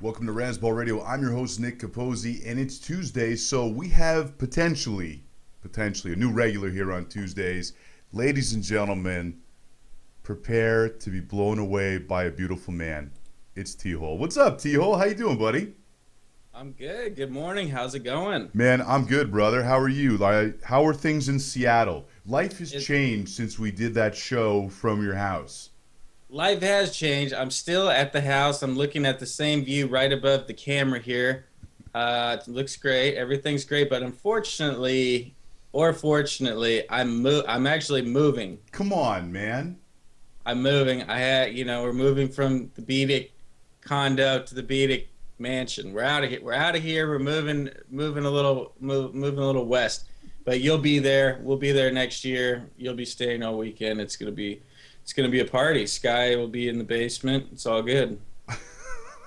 Welcome to Razzball Radio. I'm your host, Nick Capozzi, and it's Tuesday, so we have potentially a new regular here on Tuesdays. Ladies and gentlemen, prepare to be blown away by a beautiful man. It's Tehol. What's up, Tehol? How you doing, buddy? I'm good. Good morning. How's it going? Man, I'm good, brother. How are you? How are things in Seattle? Life has changed since we did that show from your house. Life has changed. I'm still at the house. I'm looking at the same view right above the camera here. It looks great. Everything's great, but unfortunately, or fortunately, I'm actually moving. Come on, man. I'm moving. We're moving from the Beedick condo to the Beedick mansion. We're out of here. We're moving a little west. But you'll be there. We'll be there next year. You'll be staying all weekend. It's gonna be a party. Sky will be in the basement. It's all good.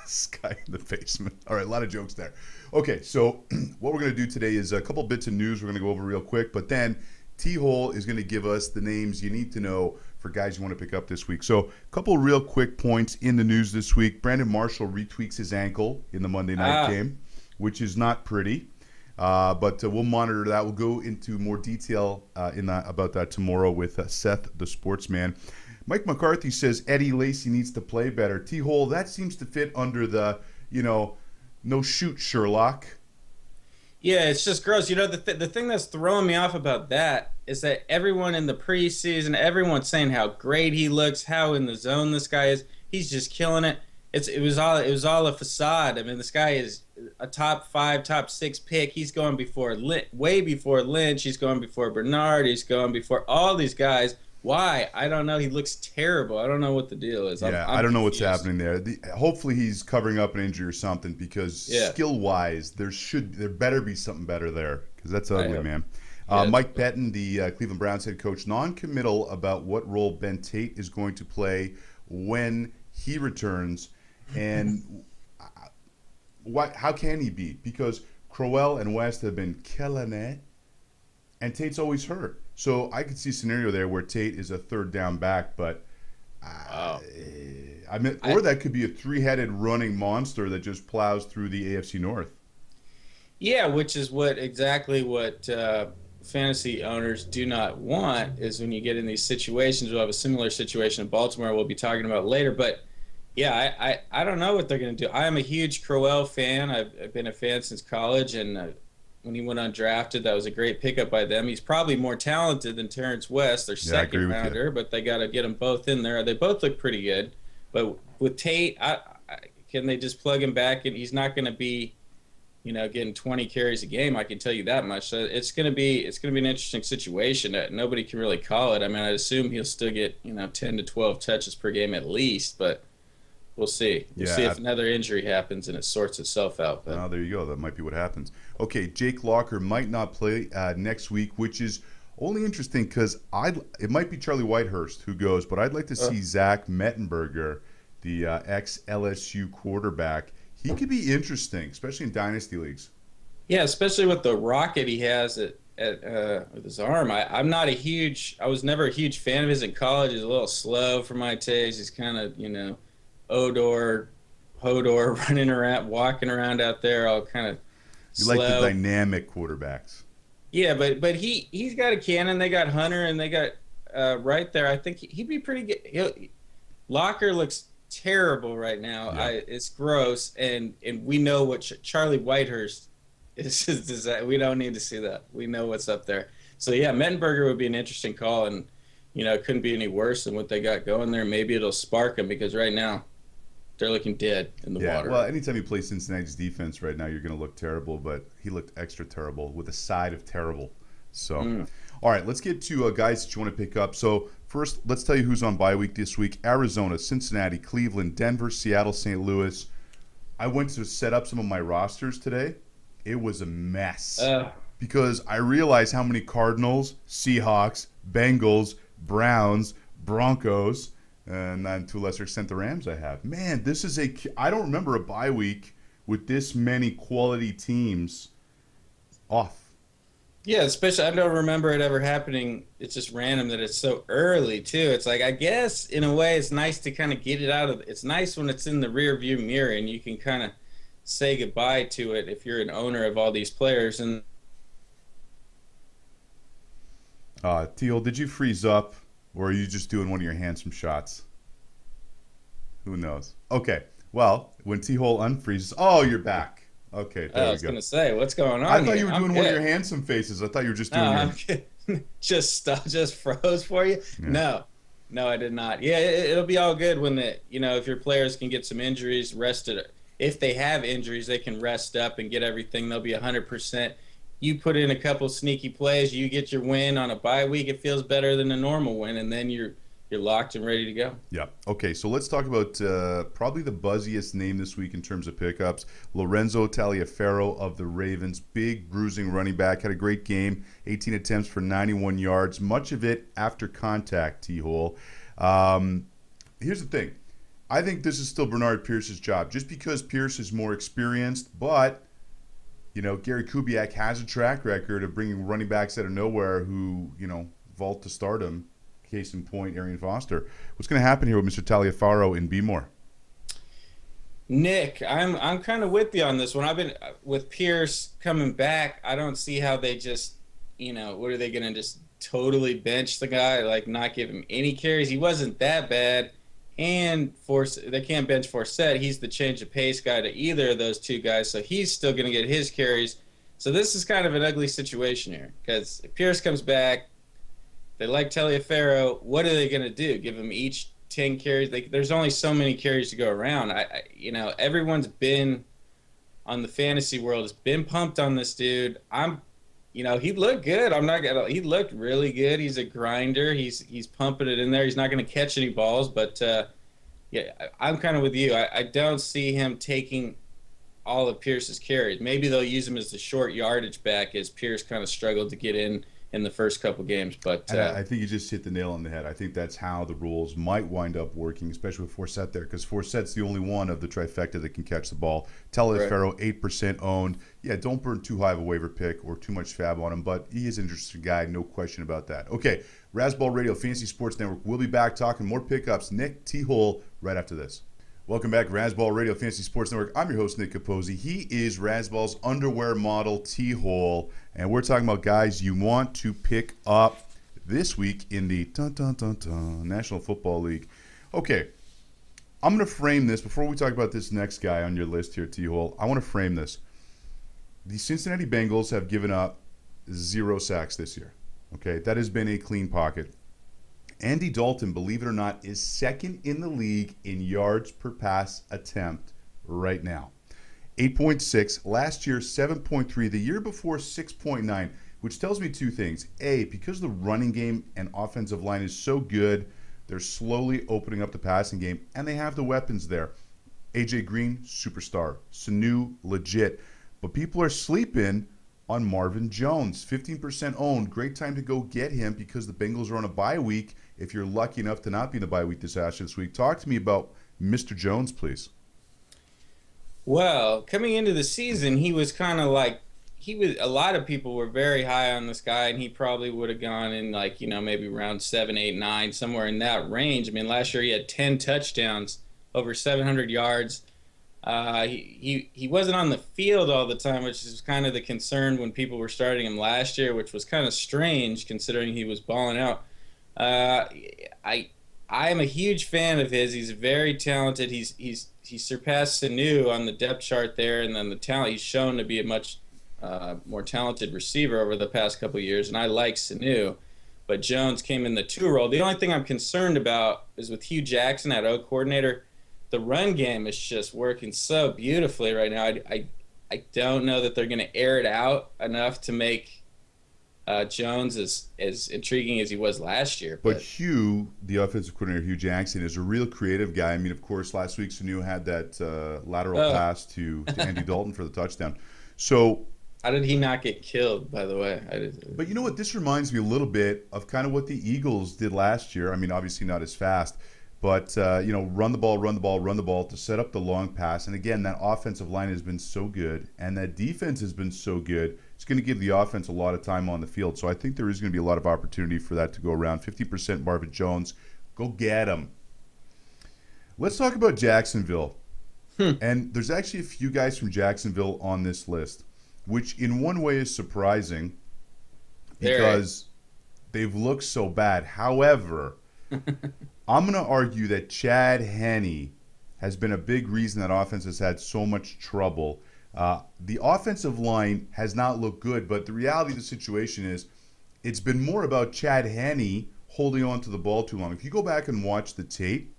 Sky in the basement. All right, a lot of jokes there. Okay, so what we're going to do today is a couple bits of news we're going to go over real quick, but then Tehol is going to give us the names you need to know for guys you want to pick up this week. So a couple real quick points in the news this week. Brandon Marshall retweaks his ankle in the Monday night game, which is not pretty. But we'll monitor that. We'll go into more detail about that tomorrow with Seth, the sportsman. Mike McCarthy says Eddie Lacy needs to play better. Tehol, that seems to fit under the, no shoot Sherlock. Yeah, it's just gross. The thing that's throwing me off about that is that everyone in the preseason, everyone's saying how great he looks, how in the zone this guy is. He's just killing it. It was all a facade. I mean, this guy is a top 5, top 6 pick. He's going way before Lynch. He's going before Bernard. He's going before all these guys. Why? I don't know. He looks terrible. I don't know what the deal is. Yeah, I don't know what's happening there. Hopefully he's covering up an injury or something because skill-wise, there better be something better there because that's ugly, man. Mike Pettin, the Cleveland Browns head coach, non-committal about what role Ben Tate is going to play when he returns. And how can he be? Because Crowell and West have been killing it, and Tate's always hurt. So I could see a scenario there where Tate is a third down back, but or that could be a three-headed running monster that just plows through the AFC North. Yeah, which is exactly what fantasy owners do not want is when you get in these situations. We'll have a similar situation in Baltimore we'll be talking about later. But, yeah, I don't know what they're going to do. I am a huge Crowell fan. I've been a fan since college, and when he went undrafted, that was a great pickup by them. He's probably more talented than Terrence West, their second rounder, but they got to get them both in there. They both look pretty good. But with Tate, can they just plug him back? And he's not going to be, getting 20 carries a game. I can tell you that much. So it's going to be an interesting situation that nobody can really call it. I mean, I assume he'll still get 10 to 12 touches per game at least, but we'll see. We'll see if another injury happens and it sorts itself out. But. Oh, there you go. That might be what happens. Okay, Jake Locker might not play next week, which is only interesting because it might be Charlie Whitehurst who goes, but I'd like to see Zach Mettenberger, the ex-LSU quarterback. He could be interesting, especially in dynasty leagues. Yeah, especially with the rocket he has with his arm. I was never a huge fan of his in college. He's a little slow for my taste. He's kind of, Hodor running around, walking around out there, all kind of slow. You like the dynamic quarterbacks. Yeah, but he's got a cannon. They got Hunter, and they got right there. I think he'd be pretty good. Locker looks terrible right now. Yeah. It's gross, and we know what Charlie Whitehurst is. We don't need to see that. We know what's up there. So yeah, Mettenberger would be an interesting call, and it couldn't be any worse than what they got going there. Maybe it'll spark them because right now they're looking dead in the water. Well, anytime you play Cincinnati's defense right now, you're going to look terrible, but he looked extra terrible with a side of terrible. So, all right, let's get to guys that you want to pick up. So, first, let's tell you who's on bye week this week. Arizona, Cincinnati, Cleveland, Denver, Seattle, St. Louis. I went to set up some of my rosters today. It was a mess because I realized how many Cardinals, Seahawks, Bengals, Browns, Broncos, and then to a lesser extent the Rams I have. Man, I don't remember a bye week with this many quality teams off. Yeah, especially I don't remember it ever happening. It's just random that it's so early too. It's like I guess in a way it's nice to kind of get it out of. It's nice when it's in the rear view mirror and you can kind of say goodbye to it if you're an owner of all these players. And Teal, did you freeze up, or are you just doing one of your handsome shots? Who knows? Okay. Well, when Tehol unfreezes, oh, you're back. Okay, there we go. I was going to say, what's going on? I thought you were doing one of your handsome faces. I thought you were just doing. I'm kidding. Just froze for you. Yeah. No, I did not. Yeah, it'll be all good when if your players can get some injuries, rested. If they have injuries, they can rest up and get everything. They'll be 100%. You put in a couple sneaky plays, you get your win on a bye week. It feels better than a normal win, and then you're locked and ready to go. Yeah. Okay, so let's talk about probably the buzziest name this week in terms of pickups. Lorenzo Taliaferro of the Ravens, big bruising running back, had a great game, 18 attempts for 91 yards, much of it after contact, Tehol. Here's the thing. I think this is still Bernard Pierce's job, just because Pierce is more experienced, but Gary Kubiak has a track record of bringing running backs out of nowhere who, vault to stardom. Case in point, Arian Foster. What's going to happen here with Mr. Taliaferro in B-more? Nick, I'm kind of with you on this one. I've been with Pierce coming back. I don't see how they just, what are they going to just totally bench the guy, like not give him any carries? He wasn't that bad. And they can't bench Forsett. He's the change of pace guy to either of those two guys, so he's still going to get his carries. So this is kind of an ugly situation here, because if Pierce comes back, they like Taliaferro, what are they going to do? Give them each 10 carries? There's only so many carries to go around. Everyone's been on the fantasy world has been pumped on this dude. He looked good. He looked really good. He's a grinder. He's pumping it in there. He's not going to catch any balls, but I'm kind of with you. I don't see him taking all of Pierce's carries. Maybe they'll use him as the short yardage back, as Pierce kind of struggled to get in the first couple games. But I think you just hit the nail on the head. I think that's how the rules might wind up working, especially with Forsett there, because Forsett's the only one of the trifecta that can catch the ball. Taliaferro, 8% owned. Yeah, don't burn too high of a waiver pick or too much fab on him, but he is an interesting guy, no question about that. Okay, Razzball Radio, Fantasy Sports Network. We'll be back talking more pickups. Nick Tehol right after this. Welcome back, Razzball Radio, Fantasy Sports Network. I'm your host, Nick Capozzi. He is Razzball's underwear model, Tehol, and we're talking about guys you want to pick up this week in the National Football League. Okay, I'm going to frame this. Before we talk about this next guy on your list here, Tehol, I want to frame this. The Cincinnati Bengals have given up 0 sacks this year. Okay, that has been a clean pocket. Andy Dalton, believe it or not, is second in the league in yards per pass attempt right now. 8.6. Last year, 7.3. The year before, 6.9, which tells me two things. A, because the running game and offensive line is so good, they're slowly opening up the passing game, and they have the weapons there. A.J. Green, superstar. Sanu, legit. But people are sleeping on Marvin Jones. 15% owned. Great time to go get him because the Bengals are on a bye week. If you're lucky enough to not be in the bye week this week, talk to me about Mr. Jones, please. Well, coming into the season, he was kind of like, a lot of people were very high on this guy, and he probably would have gone in maybe around 7, 8, 9, somewhere in that range. I mean, last year he had 10 touchdowns, over 700 yards. He wasn't on the field all the time, which is kind of the concern when people were starting him last year, which was kind of strange considering he was balling out. I am a huge fan of his. He's very talented. He surpassed Sanu on the depth chart there, and then the talent. He's shown to be a much more talented receiver over the past couple of years, and I like Sanu. But Jones came in the 2 role. The only thing I'm concerned about is with Hugh Jackson at O coordinator. The run game is just working so beautifully right now. I don't know that they're going to air it out enough to make Jones as intriguing as he was last year. But Hugh, the offensive coordinator, Hugh Jackson, is a real creative guy. I mean, of course, last week Sanu had that lateral pass to Andy Dalton for the touchdown. So how did he not get killed, by the way? But you know what? This reminds me a little bit of kind of what the Eagles did last year. I mean, obviously not as fast. But, run the ball to set up the long pass. And, again, that offensive line has been so good, and that defense has been so good. It's going to give the offense a lot of time on the field. So I think there is going to be a lot of opportunity for that to go around. 50% Marvin Jones. Go get him. Let's talk about Jacksonville. And there's actually a few guys from Jacksonville on this list, which in one way is surprising because they've looked so bad. However, I'm going to argue that Chad Henne has been a big reason that offense has had so much trouble. The offensive line has not looked good, but the reality of the situation is it's been more about Chad Henne holding on to the ball too long. If you go back and watch the tape,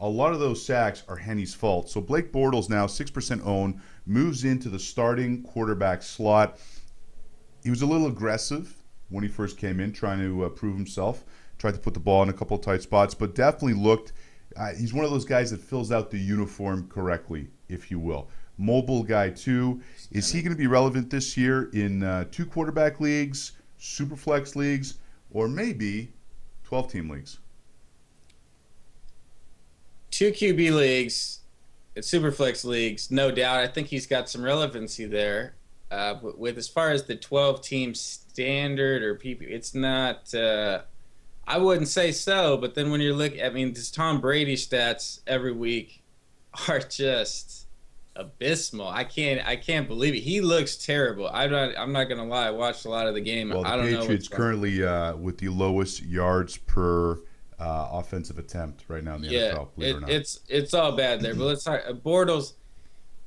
a lot of those sacks are Henne's fault. So Blake Bortles now 6% owned, moves into the starting quarterback slot. He was a little aggressive when he first came in, trying to prove himself. Tried to put the ball in a couple of tight spots, but definitely looked. He's one of those guys that fills out the uniform correctly, if you will. Mobile guy too. Is he going to be relevant this year in 2 quarterback leagues, superflex leagues, or maybe 12-team leagues? 2 QB leagues, superflex leagues, no doubt. I think he's got some relevancy there. With as far as the 12-team standard or PP, it's not. I wouldn't say so. But then when you're looking, I mean, this Tom Brady stats every week are just abysmal. I can't believe it. He looks terrible. I'm not gonna lie. I watched a lot of the game. Well, the I don't know. Patriots currently with the lowest yards per offensive attempt right now in the NFL. Believe it or not. It's all bad there. But let's talk Bortles.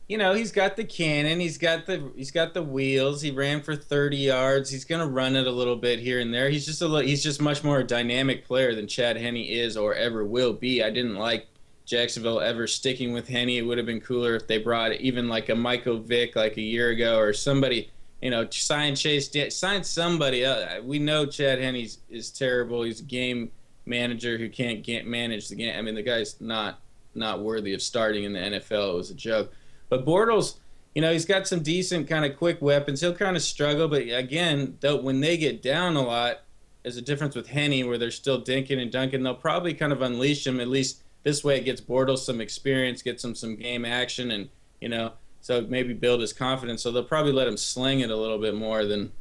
You know, he's got the cannon, he's got the wheels. He ran for 30 yards. He's going to run it a little bit here and there. He's just much more a dynamic player than Chad Henne is or ever will be. I didn't like Jacksonville ever sticking with Henne. It would have been cooler if they brought even like a Michael Vick like a year ago or somebody, you know, sign somebody else. We know Chad Henne is terrible. He's a game manager who can't manage the game. I mean, the guy's not worthy of starting in the NFL. It was a joke. But Bortles, you know, he's got some decent kind of quick weapons. He'll kind of struggle, but again, when they get down a lot, there's a difference with Henne where they're still dinking and dunking. They'll probably kind of unleash him. At least this way it gets Bortles some experience, gets him some game action, and, you know, so maybe build his confidence. So they'll probably let him sling it a little bit more than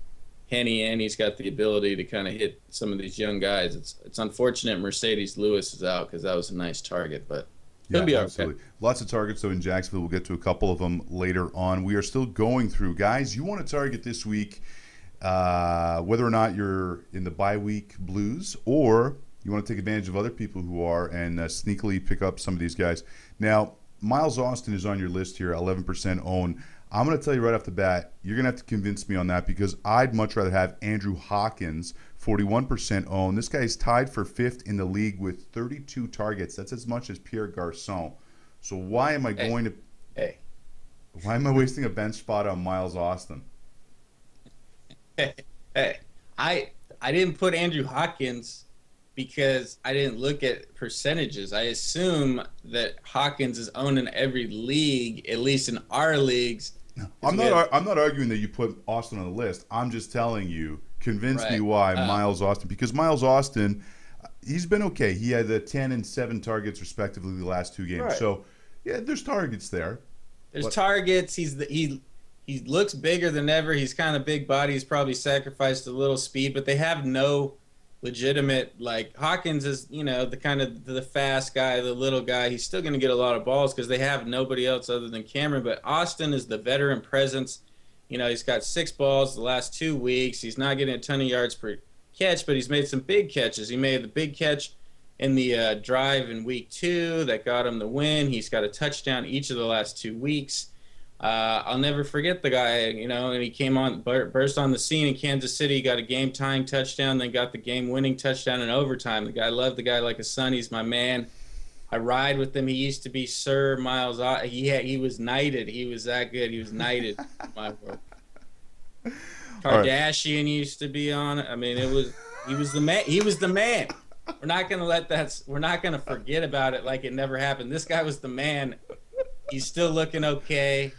Henne, and he's got the ability to kind of hit some of these young guys. It's unfortunate Mercedes Lewis is out because that was a nice target, but he'll be absolutely. Okay. Lots of targets, though, in Jacksonville. We'll get to a couple of them later on. We are still going through. Guys, you want to target this week, whether or not you're in the bye week blues or you want to take advantage of other people who are and sneakily pick up some of these guys. Now, Miles Austin is on your list here, 11% own. I'm going to tell you right off the bat, you're going to have to convince me on that because I'd much rather have Andrew Hawkins, 41% owned. This guy is tied for 5th in the league with 32 targets. That's as much as Pierre Garçon. So why am I why am I wasting a bench spot on Miles Austin? I didn't put Andrew Hawkins because I didn't look at percentages. I assume that Hawkins is owned in every league, at least in our leagues. No, I'm not arguing that you put Austin on the list. I'm just telling you, convince me why Miles Austin. Because Miles Austin, he's been okay. He had 10 and 7 targets respectively the last 2 games. Right. So, yeah, there's targets there. There's targets. He looks bigger than ever. He's kind of big body. He's probably sacrificed a little speed, but they have no legitimate, like, Hawkins is, you know, the kind of the fast guy, the little guy. He's still going to get a lot of balls because they have nobody else other than Cameron. But Austin is the veteran presence. You know, he's got 6 balls the last 2 weeks. He's not getting a ton of yards per catch, but he's made some big catches. He made the big catch in the drive in week 2 that got him the win. He's got a touchdown each of the last 2 weeks. I'll never forget the guy, you know, and he came on, burst on the scene in Kansas City, got a game-tying touchdown, then got the game-winning touchdown in overtime. I love the guy like a son. He's my man. I ride with him. He used to be Sir Miles. He was knighted. He was that good. He was knighted. My word. Kardashian used to be on it. I mean, he was the man. He was the man. We're not gonna forget about it like it never happened. This guy was the man. He's still looking okay.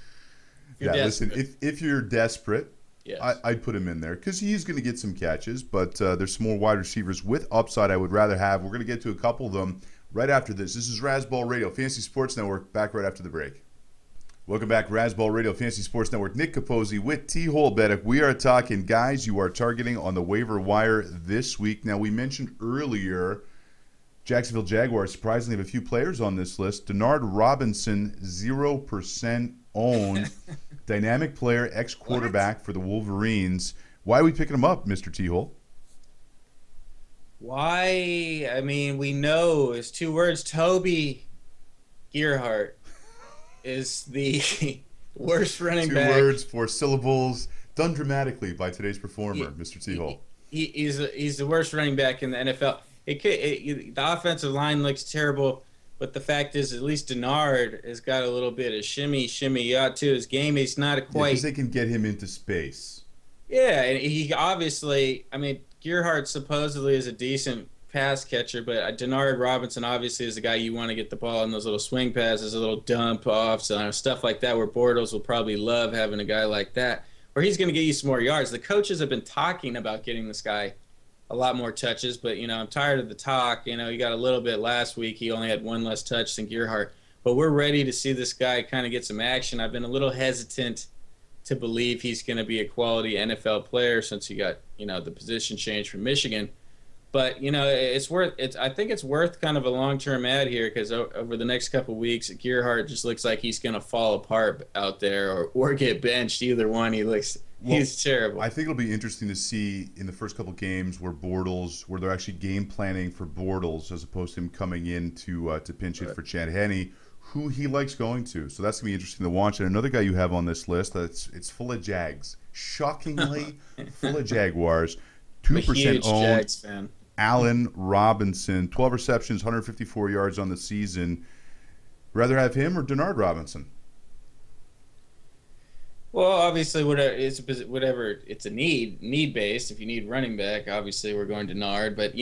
Listen, if you're desperate, yes. I'd put him in there because he's going to get some catches, but there's some more wide receivers with upside I would rather have. We're going to get to a couple of them right after this. This is Razzball Radio, Fantasy Sports Network, back right after the break. Welcome back, Razzball Radio, Fantasy Sports Network. Nick Capozzi with Tehol Tuesday. We are talking guys you are targeting on the waiver wire this week. Now, we mentioned earlier Jacksonville Jaguars surprisingly have a few players on this list. Denard Robinson, 0% owned. Dynamic player, ex-quarterback for the Wolverines. Why are we picking him up, Mr. Tehol? Why? I mean, we know it's 2 words. Toby Gerhart is the worst running back. 2 words, 4 syllables, done dramatically by today's performer, Mr. Tehol. He's the worst running back in the NFL. The offensive line looks terrible, but the fact is, at least Denard has got a little bit of shimmy to his game. He's not quite. Because they can get him into space. Yeah, and he obviously, I mean, Gerhart supposedly is a decent pass catcher, but Denard Robinson obviously is the guy you want to get the ball in those little swing passes, a little dump offs, stuff like that, where Bortles will probably love having a guy like that, where he's going to get you some more yards. The coaches have been talking about getting this guy a lot more touches, but, I'm tired of the talk. He got a little bit last week. He only had 1 less touch than Gerhart. But we're ready to see this guy kind of get some action. I've been a little hesitant to believe he's going to be a quality NFL player since he got, the position change from Michigan. But, I think it's worth kind of a long-term ad here, because over the next couple of weeks, Gerhart just looks like he's going to fall apart out there or get benched. Either one, he's terrible. I think it'll be interesting to see in the first couple games where they're actually game planning for Bortles as opposed to him coming in to pinch hit for Chad Henne, who he likes going to. So that's going to be interesting to watch. And another guy you have on this list, it's full of Jags. Shockingly full of Jaguars. 2% owned. Jags fan. Allen Robinson, 12 receptions, 154 yards on the season. Rather have him or Denard Robinson? Well, obviously, whatever it's a need based. If you need running back, obviously we're going Denard. But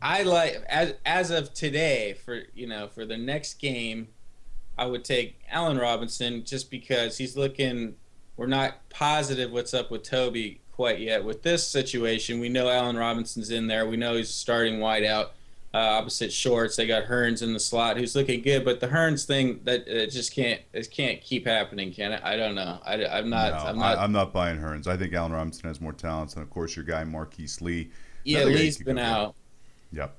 I like as of today for the next game, I would take Allen Robinson just because he's looking. We're not positive what's up with Toby quite yet. With this situation, we know Allen Robinson's in there. We know he's starting wide out, opposite shorts. They got Hearns in the slot, who's looking good. But the Hearns thing that just can't keep happening, can it? I don't know. I'm not buying Hearns. I think Allen Robinson has more talents, and of course your guy Marquise Lee. Yeah, Lee's been out. Yep.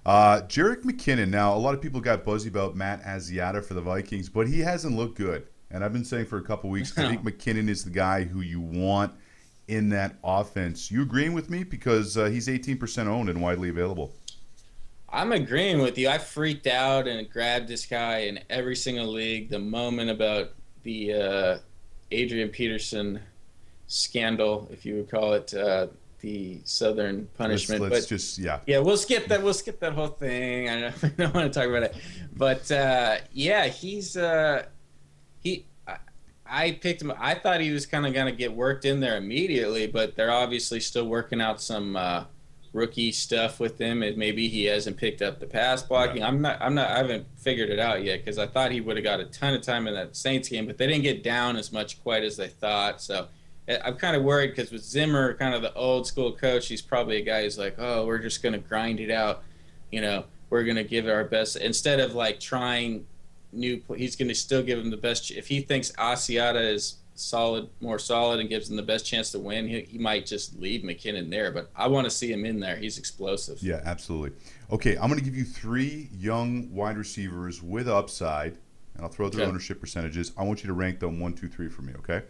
Jerick McKinnon. Now a lot of people got buzzy about Matt Asiata for the Vikings, but he hasn't looked good. And I've been saying for a couple weeks, I think McKinnon is the guy who you want in that offense. You agreeing with me? Because he's 18% owned and widely available. I'm agreeing with you. I freaked out and grabbed this guy in every single league the moment about the Adrian Peterson scandal, if you would call it, the Southern punishment. Let's just. Yeah, we'll skip that. We'll skip that whole thing. I don't want to talk about it. But I picked him. I thought he was kind of going to get worked in there immediately, but they're obviously still working out some rookie stuff with him. And maybe he hasn't picked up the pass blocking. Yeah. I haven't figured it out yet, because I thought he would have got a ton of time in that Saints game, but they didn't get down as much quite as they thought. So I'm kind of worried, because with Zimmer, kind of the old school coach, he's probably a guy who's like, oh, we're just going to grind it out. We're going to give it our best instead of trying he's going to still give him the best. If he thinks Asiata is more solid and gives him the best chance to win, he might just leave McKinnon there. But I want to see him in there. He's explosive. Yeah, absolutely. Okay, I'm going to give you 3 young wide receivers with upside, and I'll throw their ownership percentages. I want you to rank them 1, 2, 3 for me, okay?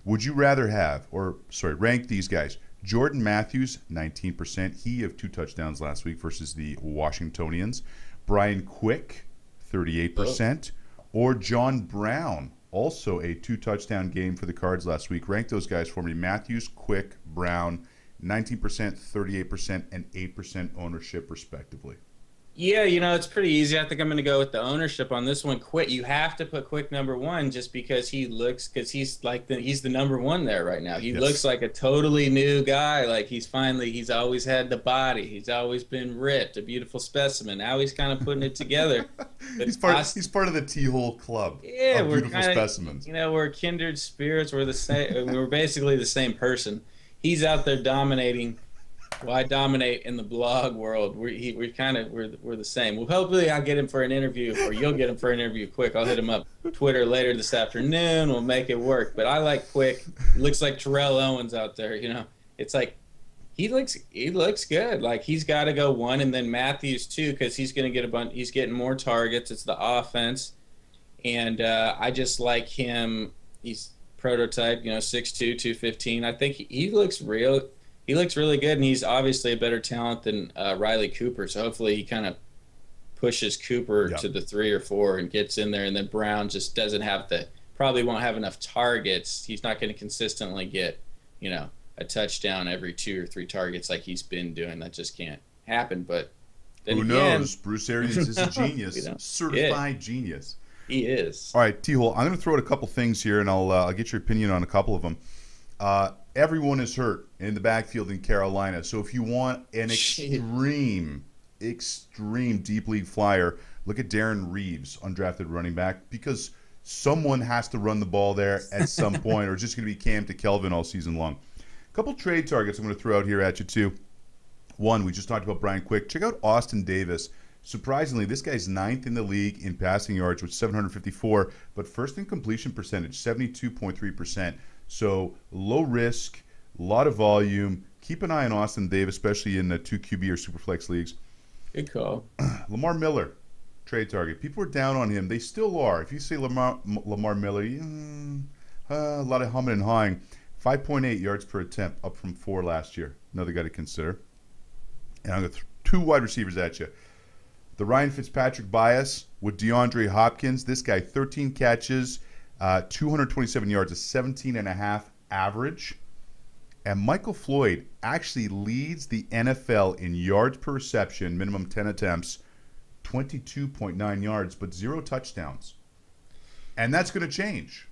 Would you rather rank these guys? Jordan Matthews, 19%. He had 2 touchdowns last week versus the Washingtonians. Brian Quick, 38%, or John Brown, also a 2-touchdown game for the Cards last week. Rank those guys for me. Matthews, Quick, Brown, 19%, 38%, and 8% ownership, respectively. Yeah, it's pretty easy. I think I'm going to go with the ownership on this one. Quick, you have to put Quick number 1 just because he's the number 1 there right now. He looks like a totally new guy. He's always had the body. He's always been ripped, a beautiful specimen. Now he's kind of putting it together. He's part of the Tehol club. Yeah, we're beautiful specimens. We're kindred spirits. We're the same. We're basically the same person. He's out there dominating. Well, I dominate in the blog world. We're the same. Well, hopefully I'll get him for an interview, or you'll get him for an interview quick. I'll hit him up Twitter later this afternoon. We'll make it work. But I like Quick. Looks like Terrell Owens out there. It's like he looks good. Like he's got to go one, and then Matthews too, because he's going to get a bunch. He's getting more targets. It's the offense, and I just like him. He's prototype, 6'2", 215. I think he looks real. He looks really good, and he's obviously a better talent than Riley Cooper. So hopefully he kind of pushes Cooper to the 3 or 4 and gets in there, and then Brown just doesn't have probably won't have enough targets. He's not going to consistently get, a touchdown every 2 or 3 targets like he's been doing. That just can't happen. But then who knows? Bruce Arians is a genius, certified genius. He is. All right, Tehol, I'm going to throw out a couple things here, and I'll get your opinion on a couple of them. Everyone is hurt in the backfield in Carolina, so if you want an extreme deep league flyer, look at Darren Reeves, undrafted running back, because someone has to run the ball there at some point, or it's just going to be Cam to Kelvin all season long. A couple trade targets I'm going to throw out here at you, too. One, we just talked about Brian Quick. Check out Austin Davis. Surprisingly, this guy's 9th in the league in passing yards with 754, but first in completion percentage, 72.3%. So low risk, a lot of volume. Keep an eye on Austin Davis, especially in the 2 QB or Superflex leagues. Good call. Lamar Miller, trade target. People are down on him. They still are. If you say Lamar Miller, a lot of humming and hawing. 5.8 yards per attempt, up from 4 last year. Another guy to consider. And I'm going to throw 2 wide receivers at you. The Ryan Fitzpatrick bias with DeAndre Hopkins. This guy, 13 catches, 227 yards, a 17.5 average. And Michael Floyd actually leads the NFL in yards per reception, minimum 10 attempts, 22.9 yards, but 0 touchdowns. And that's going to change.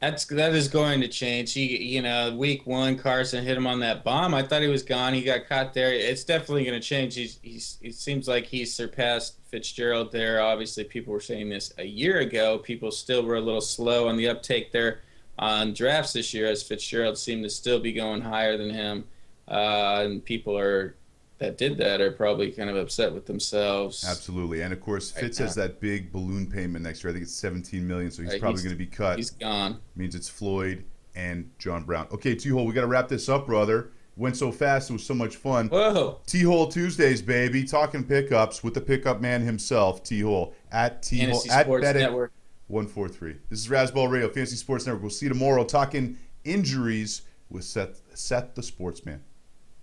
That is going to change. Week 1, Carson hit him on that bomb. I thought he was gone. He got caught there. It's definitely going to change. It seems like he's surpassed Fitzgerald there. Obviously, people were saying this a year ago. People still were a little slow on the uptake there on drafts this year, as Fitzgerald seemed to still be going higher than him. And people that did that are probably kind of upset with themselves. Absolutely. And, of course, Fitz has that big balloon payment next year. I think it's $17 million, so he's probably going to be cut. He's gone. Means it's Floyd and John Brown. Okay, Tehol, we got to wrap this up, brother. Went so fast. It was so much fun. Whoa. Tehol Tuesdays, baby. Talking pickups with the pickup man himself, Tehol. At Tehol. At Network 143. This is Razzball Radio, Fantasy Sports Network. We'll see you tomorrow talking injuries with Seth the Sportsman.